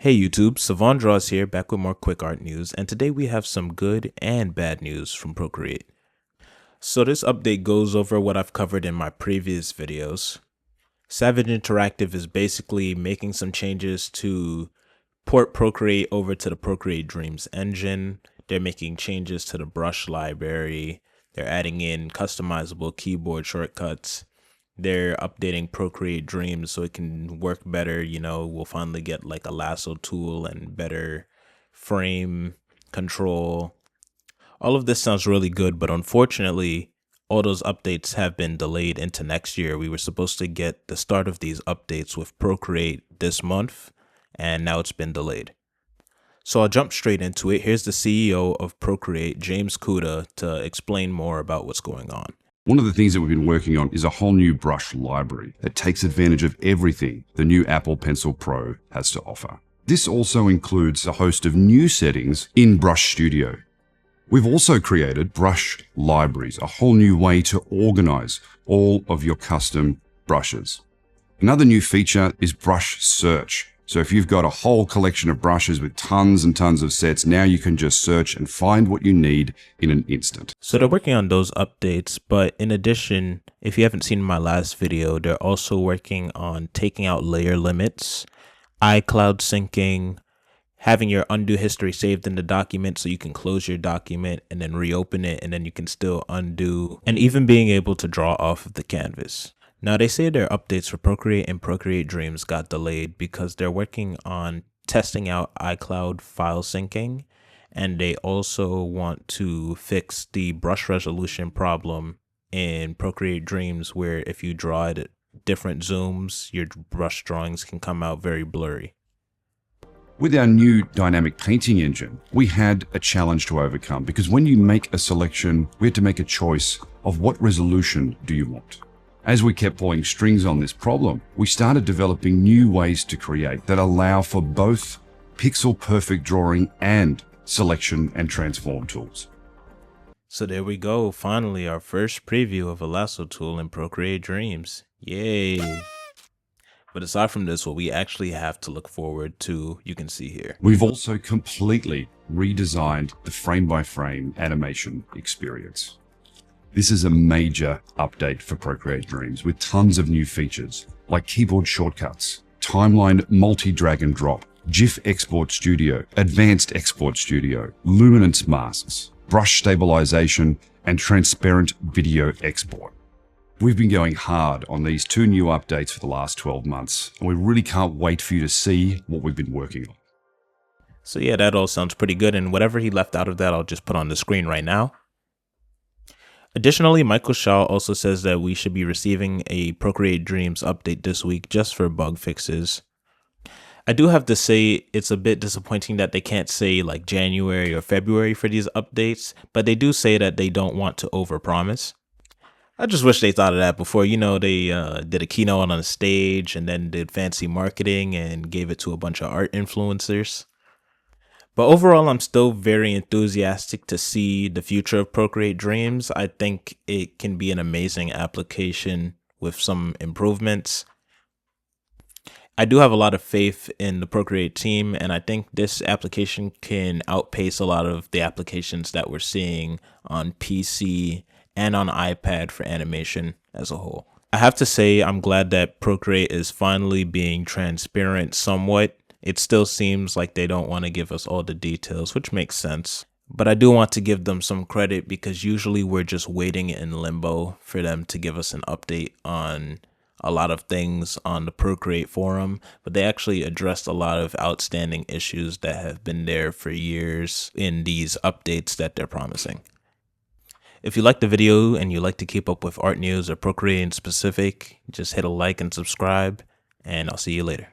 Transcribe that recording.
Hey YouTube, Savon Draws here, back with more quick art news, and today we have some good and bad news from Procreate. So this update goes over what I've covered in my previous videos. Savage Interactive is basically making some changes to port Procreate over to the Procreate Dreams engine. They're making changes to the brush library. They're adding in customizable keyboard shortcuts. They're updating Procreate Dreams so it can work better. We'll finally get like a lasso tool and better frame control. All of this sounds really good, but unfortunately, all those updates have been delayed into next year. We were supposed to get the start of these updates with Procreate this month, and now it's been delayed. So I'll jump straight into it. Here's the CEO of Procreate, James Kuda, to explain more about what's going on. One of the things that we've been working on is a whole new brush library that takes advantage of everything the new Apple Pencil Pro has to offer. This also includes a host of new settings in Brush Studio. We've also created brush libraries, a whole new way to organize all of your custom brushes. Another new feature is brush search. So if you've got a whole collection of brushes with tons and tons of sets, now you can just search and find what you need in an instant. So they're working on those updates, but in addition, if you haven't seen my last video, they're also working on taking out layer limits, iCloud syncing, having your undo history saved in the document so you can close your document and then reopen it, and then you can still undo, and even being able to draw off of the canvas. Now, they say their updates for Procreate and Procreate Dreams got delayed because they're working on testing out iCloud file syncing, and they also want to fix the brush resolution problem in Procreate Dreams, where if you draw it at different zooms, your brush drawings can come out very blurry. With our new dynamic painting engine, we had a challenge to overcome because when you make a selection, we had to make a choice of what resolution do you want. As we kept pulling strings on this problem, we started developing new ways to create that allow for both pixel perfect drawing and selection and transform tools. So there we go, finally our first preview of a lasso tool in Procreate Dreams. Yay! But aside from this, what we actually have to look forward to, you can see here. We've also completely redesigned the frame-by-frame animation experience. This is a major update for Procreate Dreams with tons of new features like keyboard shortcuts, timeline multi-drag and drop, GIF Export Studio, Advanced Export Studio, luminance masks, brush stabilization, and transparent video export. We've been going hard on these two new updates for the last 12 months, and we really can't wait for you to see what we've been working on. So yeah, that all sounds pretty good, and whatever he left out of that, I'll just put on the screen right now. Additionally, Michael Shaw also says that we should be receiving a Procreate Dreams update this week just for bug fixes. I do have to say it's a bit disappointing that they can't say like January or February for these updates, but they do say that they don't want to overpromise. I just wish they thought of that before. They did a keynote on the stage and then did fancy marketing and gave it to a bunch of art influencers. But overall, I'm still very enthusiastic to see the future of Procreate Dreams. I think it can be an amazing application with some improvements. I do have a lot of faith in the Procreate team, and I think this application can outpace a lot of the applications that we're seeing on PC and on iPad for animation as a whole. I have to say, I'm glad that Procreate is finally being transparent somewhat. It still seems like they don't want to give us all the details, which makes sense. But I do want to give them some credit because usually we're just waiting in limbo for them to give us an update on a lot of things on the Procreate forum. But they actually addressed a lot of outstanding issues that have been there for years in these updates that they're promising. If you like the video and you like to keep up with art news or Procreate in specific, just hit a like and subscribe, and I'll see you later.